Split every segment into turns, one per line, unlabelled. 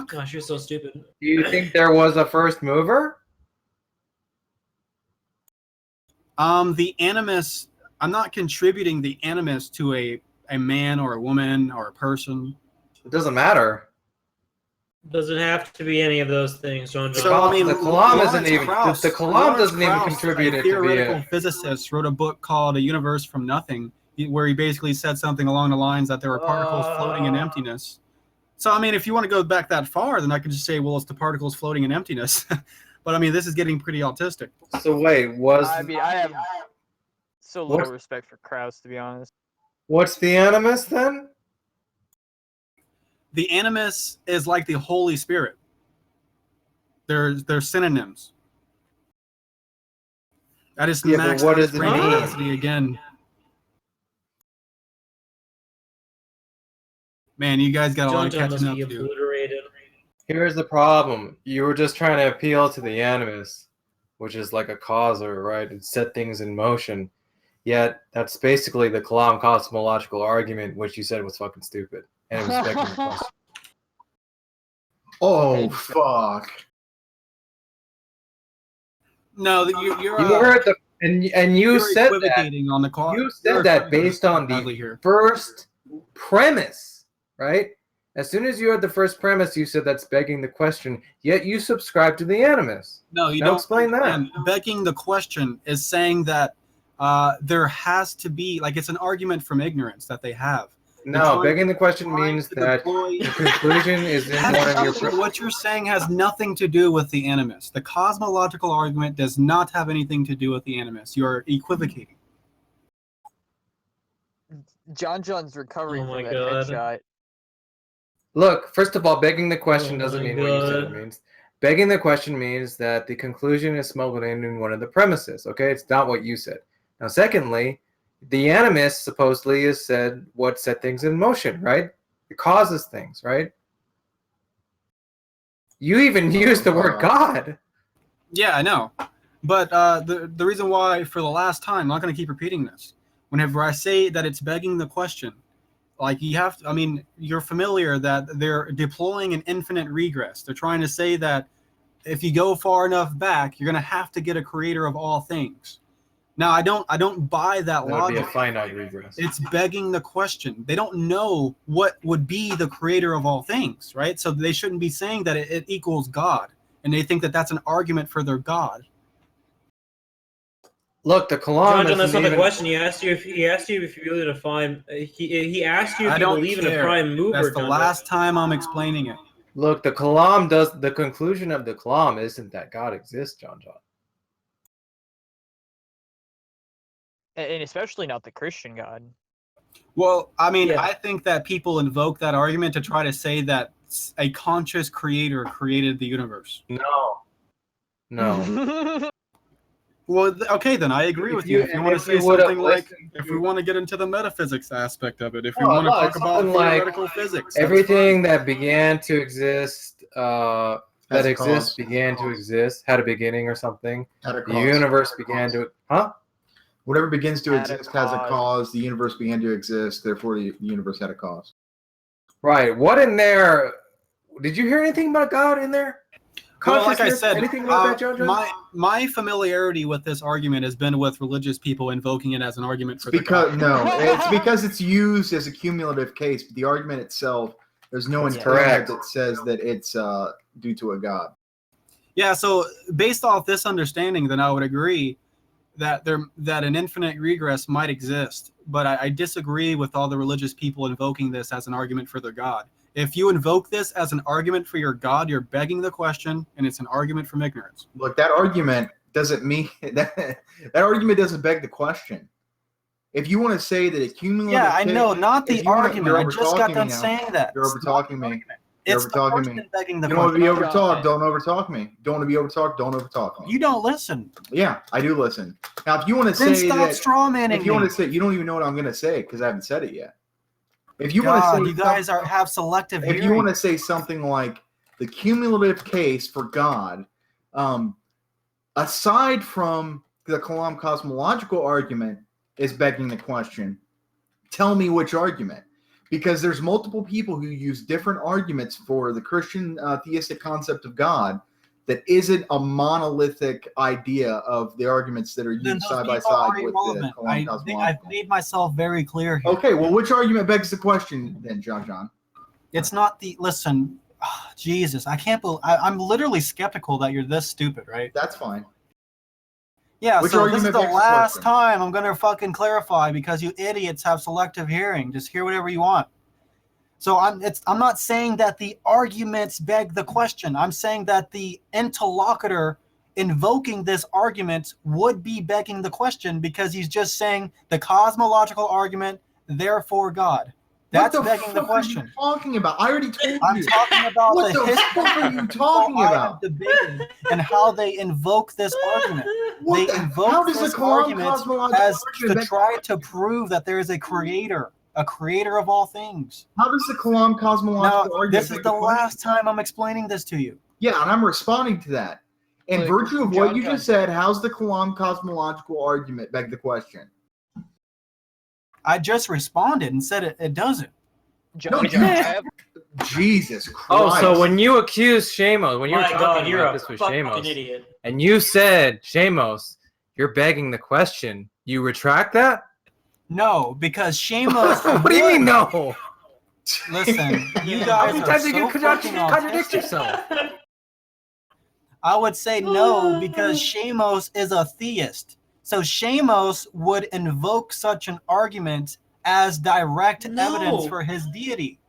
fuck?
Gosh, you're so stupid.
Do you think there was a first mover?
The animus. I'm not contributing the animus to a man or a woman or a person.
It doesn't matter.
Doesn't have to be any of those things, JonJon.
So I mean,
the Kalam
Lawrence
isn't even
Krauss-
the Kalam
Lawrence
doesn't even
Krauss,
contribute
a
it to be
theoretical
a.
physicist, wrote a book called "A Universe from Nothing," where he basically said something along the lines that there were particles floating in emptiness. So I mean, if you want to go back that far, then I could just say, well, it's the particles floating in emptiness. But I mean, this is getting pretty autistic.
So wait,
I mean, I have so little respect for Krauss, to be honest.
what's the animus then?
The animus is like the Holy Spirit. They're synonyms. That is
Yeah, but what does it
brain
mean?
capacity again. Man, you guys got a lot of
JonJon must
catching up
be
to do.
obliterated.
Here's the problem. You were just trying to appeal to the animus, which is like a causer, right? And set things in motion. Yet that's basically the Kalam cosmological argument, which you said was fucking stupid. And it was begging the question.
Oh, fuck.
No, you're
You heard the and you
you're
said that
equivocating on the
you said that based on the first premise, right? As soon as you heard the first premise, you said that's begging the question. Yet you subscribe to the animus.
No, you
Now
don't
explain that.
And begging the question is saying that there has to be, like, it's an argument from ignorance that they have.
No, begging the question
trying
means
to
that
deploy-
the conclusion is in one of your.
What you're saying has nothing to do with the animus. The cosmological argument does not have anything to do with the animus. You're equivocating.
JonJon's recovering
Oh my
from that
God.
headshot.
Look, first of all, begging the question
Oh
doesn't
my
mean what you said it
God.
means. Begging the question means that the conclusion is smuggled in one of the premises. Okay, it's not what you said. Now, secondly, the animus supposedly is said what set things in motion, right? It causes things, right? You even used the word God.
Yeah, I know. But the reason why, for the last time, I'm not going to keep repeating this. Whenever I say that it's begging the question, like you have to, I mean, you're familiar that they're deploying an infinite regress. They're trying to say that if you go far enough back, you're going to have to get a creator of all things. Now, I don't buy that
That would be
logic.
a finite regress.
It's begging the question. They don't know what would be the creator of all things, right? So they shouldn't be saying that it equals God, and they think that that's an argument for their God.
Look, the Kalam
JonJon, that's not the
even.
question. He asked you if you really define. He asked you if
I
you
don't
believe in a
care.
prime mover.
That's the
JonJon.
last time I'm explaining it.
Look, the Kalam does. The conclusion of the Kalam isn't that God exists, JonJon.
And especially not the Christian God.
Well, I mean,
Yeah.
I think that people invoke that argument to try to say that a conscious creator created the universe.
No.
Well, okay, then I agree with you. If you want to say something like, if we want to get into the metaphysics aspect of it, if we want to talk about theoretical physics,
everything that began to exist,
Has
that
a
exists,
cause.
began to exist, had a beginning or something.
Had a
The
cause.
universe began to, huh?
Whatever begins to
Had a
exist has a
cause.
cause. The universe began to exist. Therefore, the universe had a cause.
Right. What in there? Did you hear anything about God in there?
well, like I
Consciousness?
said,
anything about that, JonJon?
my familiarity with this argument has been with religious people invoking it as an argument for
It's because it's used as a cumulative case. But the argument itself, there's no
That's
intent
correct.
that says that it's due to a god.
Yeah, so based off this understanding, then I would agree that an infinite regress might exist, but I disagree with all the religious people invoking this as an argument for their God. If you invoke this as an argument for your God, you're begging the question, and it's an argument from ignorance.
Look, that argument doesn't mean that argument doesn't beg the question. If you want to say that a cumulative,
Yeah, I know, not the argument. I
You're
just got
overtalking
done
me now.
saying that.
You're overtalking me.
It's
You're
the
overtalking
person
me.
begging the
You don't want to
question.
be overtalked. Don't overtalk me. Don't want to be overtalked. Don't overtalk me.
You don't listen.
Yeah, I do listen. Now, if you want to
Then
say
stop
that,
straw manning
if you
me.
want to say, you don't even know what I'm going to say because I haven't said it yet. If you
God,
want to say,
you guys have selective
if
hearing.
you want to say something like the cumulative case for God, aside from the Kalam cosmological argument, is begging the question. Tell me which argument. because there's multiple people who use different arguments for the Christian theistic concept of God that isn't a monolithic idea of the arguments that are
Then
used
those
side by
people
side
are
with
irrelevant.
the Kalam
I think
cosmological.
I've made myself very clear here.
Okay, well, which argument begs the question then, John?
It's not the listen. Jesus, I can't believe I'm literally skeptical that you're this stupid, right?
That's fine.
Yeah,
Which
so this is
argument
the
begs the
last
question?
time I'm gonna fucking clarify because you idiots have selective hearing. Just hear whatever you want. So I'm not saying that the arguments beg the question. I'm saying that the interlocutor invoking this argument would be begging the question because he's just saying the cosmological argument, therefore God. That's
what the
begging the
fuck
question.
are you talking about? I already told
I'm
you.
talking about
What
the
the
history
fuck are
of
you
the
talking
people I
about?
am debating and how they invoke this argument.
What
They
the,
invoke
how does the
this
Kalam
argument
cosmological
as to
argument
try to prove that there is a creator of all things.
how does the Kalam
Now,
cosmological argument
this is
beg
the
question?
last time I'm explaining this to you.
Yeah, and I'm responding to that. In
Look,
virtue of what you
JonJon.
just said, how's the Kalam cosmological argument beg the question?
I just responded and said it doesn't.
No,
JonJon,
you-
I have
Jesus Christ.
Oh, so when you accused Shamos, when you were
My
talking
God, you're
about
a
this with
fucking
Shamos,
idiot.
and you said, Shamos, you're begging the question, you retract that?
No, because Shamos.
What do you mean no?
Listen, you
How
guys
many
are
times are
so
you gonna
fucking
contradict
autistic.
yourself?
I would say no because Shamos is a theist. So Shamos would invoke such an argument as direct
No.
evidence for his deity.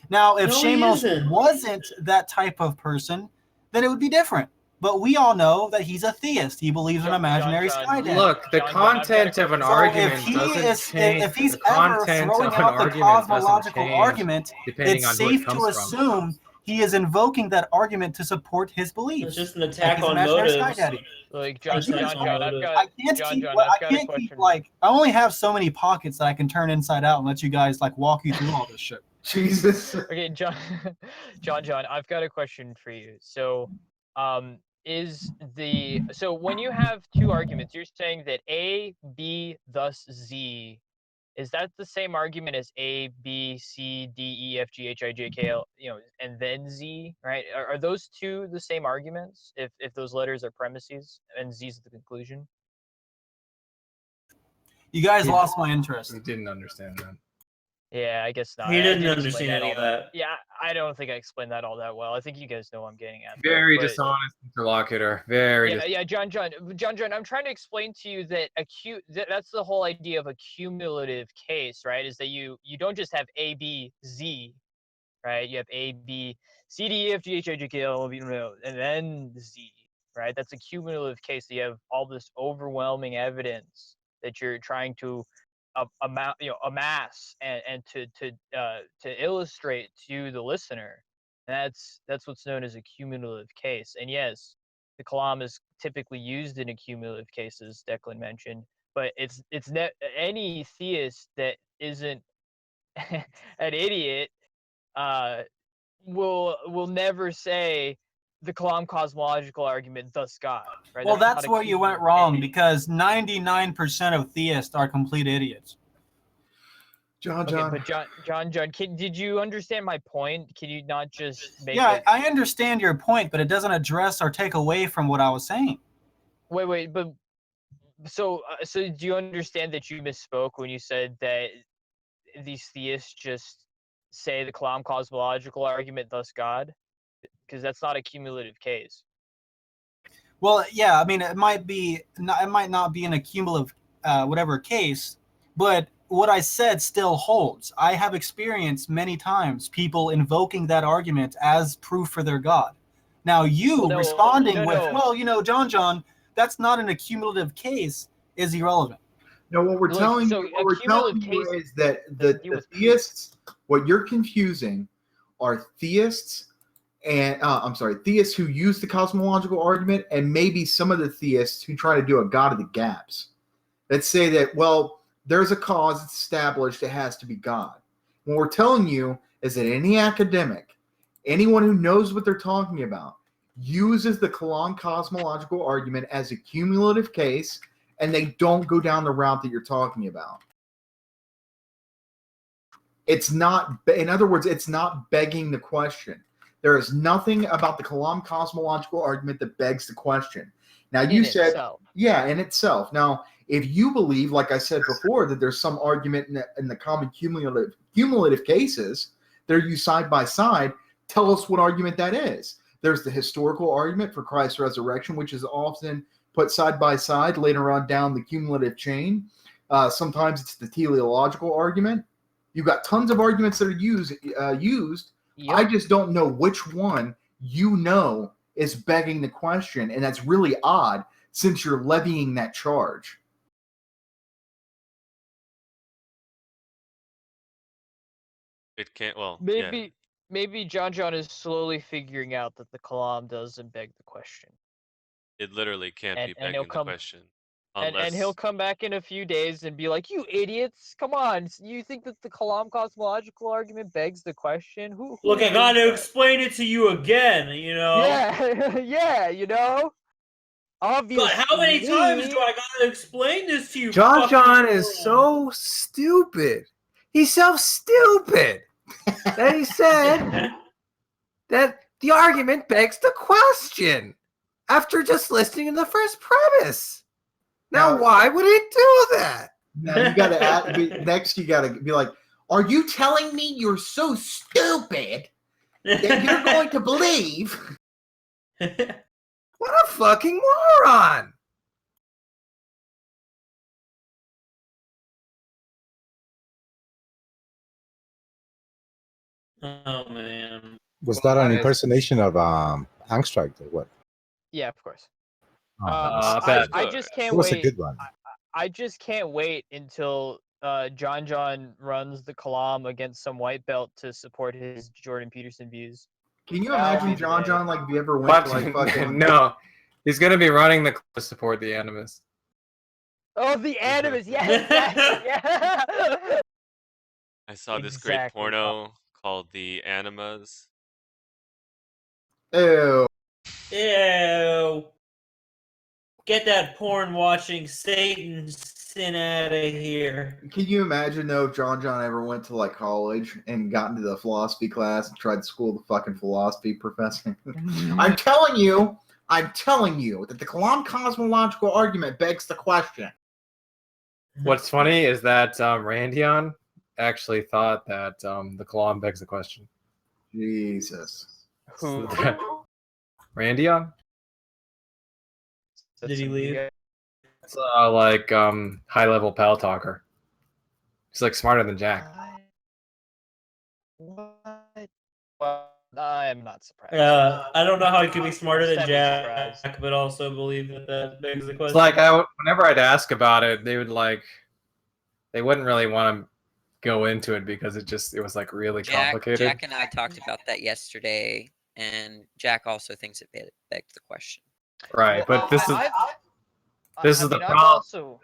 Now, if
No, he
Shamos
isn't.
wasn't that type of person, then it would be different. But we all know that he's a theist. He believes in imaginary
JonJon,
sky daddy.
Look, the
JonJon, I've got a
content of an
question.
So
argument
if he
doesn't
is,
change.
if he's
the
ever
content
throwing
of an
out the
argument doesn't
cosmological
change
argument,
depending
it's
on who it
safe to
comes from.
assume he is invoking that argument to support his beliefs.
It's just an
Like
attack
his
on
imaginary sky
motives.
daddy.
like
That's
JonJon,
not
I've
motive.
got
I can't keep.
JonJon,
Well,
I've
I
got a
can't keep
question.
like. I only have so many pockets that I can turn inside out and let you guys like walk you through all this shit.
Jesus.
Okay, JonJon, I've got a question for you. So, so when you have two arguments, you're saying that A, B, thus Z, is that the same argument as A, B, C, D, E, F, G, H, I, J, K, L, and then Z, right? Are those two the same arguments if those letters are premises and Z is the conclusion?
You guys
Yeah.
lost my interest.
You didn't understand that.
Yeah, I guess not.
He
I
didn't
explain
understand any of
all
that.
Yeah, I don't think I explained that all that well. I think you guys know what I'm getting at.
Very
but-
dishonest interlocutor. Very
Yeah, JonJon, I'm trying to explain to you that that's the whole idea of a cumulative case, right? Is that you don't just have A, B, Z, right? You have A, B, C, D, E, F, G, H, I, J, K, L, and then Z, right? That's a cumulative case. You have all this overwhelming evidence that you're trying to amass and to illustrate to the listener. That's what's known as a cumulative case. And yes, the Kalam is typically used in cumulative cases, Declan mentioned, but any theist that isn't an idiot will never say the Kalam cosmological argument, thus God. Right?
Well,
not
that's
a
where you went
cumulative
wrong
case.
because 99% of theists are complete idiots.
John.
Okay, but JonJon, did you understand my point? Can you not just make
Yeah,
it?
I understand your point, but it doesn't address or take away from what I was saying.
Wait, but so do you understand that you misspoke when you said that these theists just say the Kalam cosmological argument, thus God? Because that's not a cumulative case.
Well, yeah, I mean, it might not be in a cumulative whatever case, but what I said still holds. I have experienced many times people invoking that argument as proof for their God. Now, you responding with, well, JonJon, that's not an accumulative case, is irrelevant.
No, what we're
Look,
telling
so
you,
a cumulative
is
case
that
doesn't deal
the
with
theists, what you're confusing are theists and theists who use the cosmological argument, and maybe some of the theists who try to do a God of the gaps that say that, well, there's a cause it's established, it has to be God. What we're telling you is that any academic, anyone who knows what they're talking about, uses the Kalam cosmological argument as a cumulative case, and they don't go down the route that you're talking about. It's not. In other words, it's not begging the question. There is nothing about the Kalam cosmological argument that begs the question. Now you said,
itself.
yeah, in itself. Now, if you believe, like I said before, that there's some argument in the common cumulative cases, they're used side by side. Tell us what argument that is. There's the historical argument for Christ's resurrection, which is often put side by side later on down the cumulative chain. Sometimes it's the teleological argument. You've got tons of arguments that are used.
Yep.
I just don't know which one is begging the question, and that's really odd since you're levying that charge.
It can't. Well,
Maybe JonJon is slowly figuring out that the Kalam doesn't beg the question.
it literally can't be
and he'll
begging the
come-
question.
And he'll come back in a few days and be like, "You idiots! Come on! You think that the Kalam cosmological argument begs the question? Who
Look, I
thinks
got to
that?"
explain it to you again. You know.
Yeah, yeah, you know. Obviously.
God, how many times do I got to explain this to you?
JonJon
fucking
is
moron?
so stupid. He's so stupid that he said that the argument begs the question after just listening to the first premise. Now, why would he do that?
Now you got to add. Next, you got to be like, "Are you telling me you're so stupid that you're going to believe?"
What a fucking moron!
Oh man.
Was
Well,
that an
that is-
impersonation of Angstreich or what?
Yeah, of course.
Oh,
I just
it
can't
was a
wait.
good one.
I just can't wait until JonJon runs the Kalam against some white belt to support his Jordan Peterson views.
Can you
That'll
imagine
be the
JonJon
day.
like if you ever went
What?
to like fucking
No, he's gonna be running to support the Animus.
Oh, the animus! Yes, yes, yeah.
I saw this great
Exactly.
porno called The Animas.
ew.
Ew. Get that porn watching Satan sin out of here.
Can you imagine though if JonJon ever went to like college and got into the philosophy class and tried to school the fucking philosophy professor? I'm telling you that the Kalam cosmological argument begs the question.
What's funny is that Randion actually thought that the Kalam begs the question.
Jesus.
Who?
Randion?
Did he leave?
It's like high level pal talker. He's like smarter than Jack.
What? Well, I'm not surprised.
I don't know how he could be smarter than
Semi-surprised.
Jack, but also believe that begs the question.
It's like whenever I'd ask about it, they wouldn't really want to go into it because it was like really complicated.
Jack and I talked about that yesterday, and Jack also thinks it begs the question.
Right, but this is
I've
the
I've
problem.